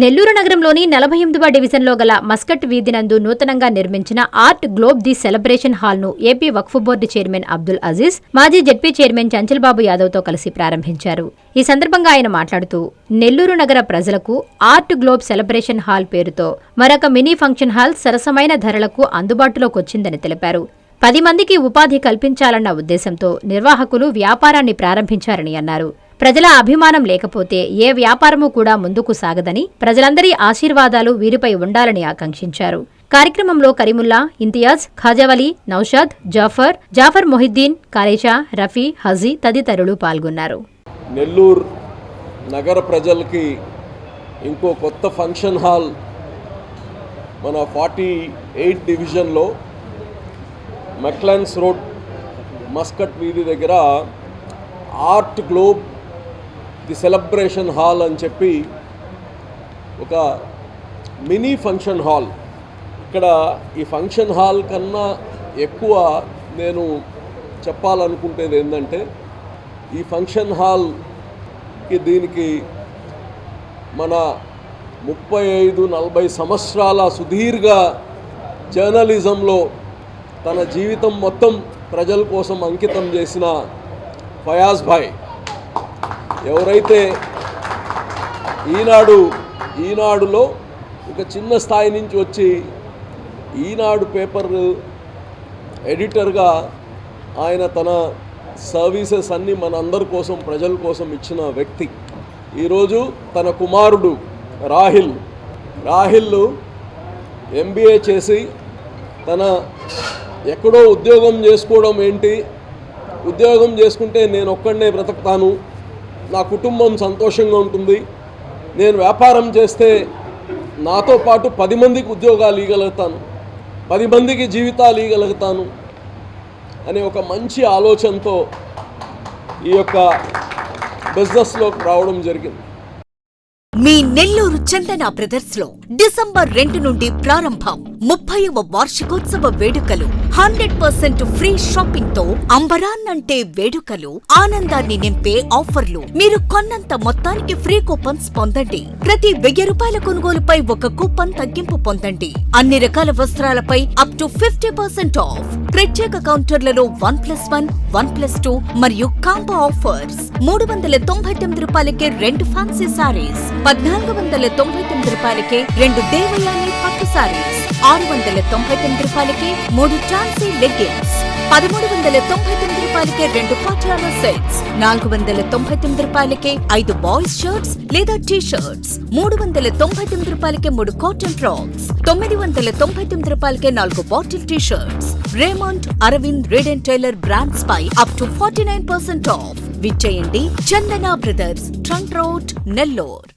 నెల్లూరు నగరంలోని 48వ డివిజన్లో గల మస్కట్ వీధి నందు నూతనంగా నిర్మించిన ఆర్ట్ గ్లోబ్ ది సెలబ్రేషన్ హాల్ను AP Waqf board chairman Abdul Aziz, మాజీ జెడ్పీ చైర్మన్ చంచల్బాబు యాదవ్తో కలిసి ప్రారంభించారు. ఈ సందర్భంగా ఆయన మాట్లాడుతూ, నెల్లూరు నగర ప్రజలకు ఆర్ట్ గ్లోబ్ సెలబ్రేషన్ హాల్ పేరుతో మరొక మినీ ఫంక్షన్ హాల్ సరసమైన ధరలకు అందుబాటులోకి వచ్చిందని తెలిపారు. 10 మందికి ఉపాధి కల్పించాలన్న ఉద్దేశంతో నిర్వాహకులు వ్యాపారాన్ని ప్రారంభించారని అన్నారు. ప్రజల అభిమానం లేకపోతే ఏ వ్యాపారమూ కూడా ముందుకు సాగదని, ప్రజలందరి ఆశీర్వాదాలు వీరిపై ఉండాలని ఆకాంక్షించారు. కార్యక్రమంలో కరీముల్లా, ఇంతియాజ్, ఖాజావలి, నౌషాద్, జాఫర్ మొహిద్దీన్, కాలేషా, రఫీ, హజీ తదితరులు పాల్గొన్నారు. నెల్లూరు నగర ప్రజలకి ఇంకో కొత్త ఫంక్షన్ హాల్ మన 48 డివిజన్లో మెక్లాన్స్ రోడ్ మస్కట్ వీధి దగ్గర art globe the celebration hall అని చెప్పి ఒక మినీ ఫంక్షన్ హాల్. ఇక్కడ ఈ ఫంక్షన్ హాల్ కన్నా ఎక్కువ నేను చెప్పాలనుకుంటేది ఏంటంటే, ఈ ఫంక్షన్ హాల్కి దీనికి మన 35-40 సంవత్సరాల సుదీర్ఘ జర్నలిజంలో తన జీవితం మొత్తం ప్రజల కోసం అంకితం చేసిన ఫయాజ్ భాయ్, ఎవరైతే ఈనాడులో ఒక చిన్న స్థాయి నుంచి వచ్చి ఈనాడు పేపర్ ఎడిటర్గా ఆయన తన సర్వీసెస్ అన్నీ మన అందరి కోసం, ప్రజల కోసం ఇచ్చిన వ్యక్తి. ఈరోజు తన కుమారుడు రాహిల్ MBA చేసి తన ఎక్కడో ఉద్యోగం చేసుకోవడం ఏంటి, ఉద్యోగం చేసుకుంటే నేను ఒక్కడనే బ్రతుకుతాను, నా కుటుంబం సంతోషంగా ఉంటుంది, నేను వ్యాపారం చేస్తే నాతో పాటు 10 మందికి ఉద్యోగాలు ఇవ్వగలుగుతాను, 10 మందికి జీవితాలు ఇవ్వగలుగుతాను అనే ఒక మంచి ఆలోచనతో ఈ యొక్క బిజినెస్లోకి రావడం జరిగింది. మీ నెల్లూరు చందన బ్రదర్స్ లో డిసెంబర్ 2 నుండి ప్రారంభం 30వ వార్షికోత్సవ వేడుకలు. 100% ఫ్రీ షాపింగ్ తో అంబరాన్నంటే వేడుకలు, ఆనందాన్ని నింపే ఆఫర్లు. మీరు కొన్నంత మొత్తానికి ఫ్రీ కూపన్స్ పొందండి. ప్రతి 1000 రూపాయల కొనుగోలుపై ఒక కూపన్ తగ్గింపు పొందండి. అన్ని రకాల వస్త్రాలపై అప్ టు 50% ఆఫ్. ప్రత్యేక కౌంటర్లలో 1+1, 1+2 మరియు కాంబో ఆఫర్స్. 399 రూపాయలకే 2 ఫ్యాన్సీ సారీస్, 1499 రూపాయలకే 2 దేవయాని పట్టు సారీస్, 699 రూపాయలకే 3 ట్రాన్సీ లెగ్గిన్స్, 1399 రూపాయలకే 2 పాటియాలా సెట్స్, 499 రూపాయలకే 5 బాయ్స్ షర్ట్స్ లేదా టీ షర్ట్స్, 399 రూపాయలకే 3 కాటన్ ఫ్రాక్స్, 999 రూపాయలకే 4 bottle T shirts. Raymond, Arvind, Reid and Taylor brands పై అప్ టు 49% ఆఫ్. విచ్చేయండి Chandana brothers, trunk road, Nellore.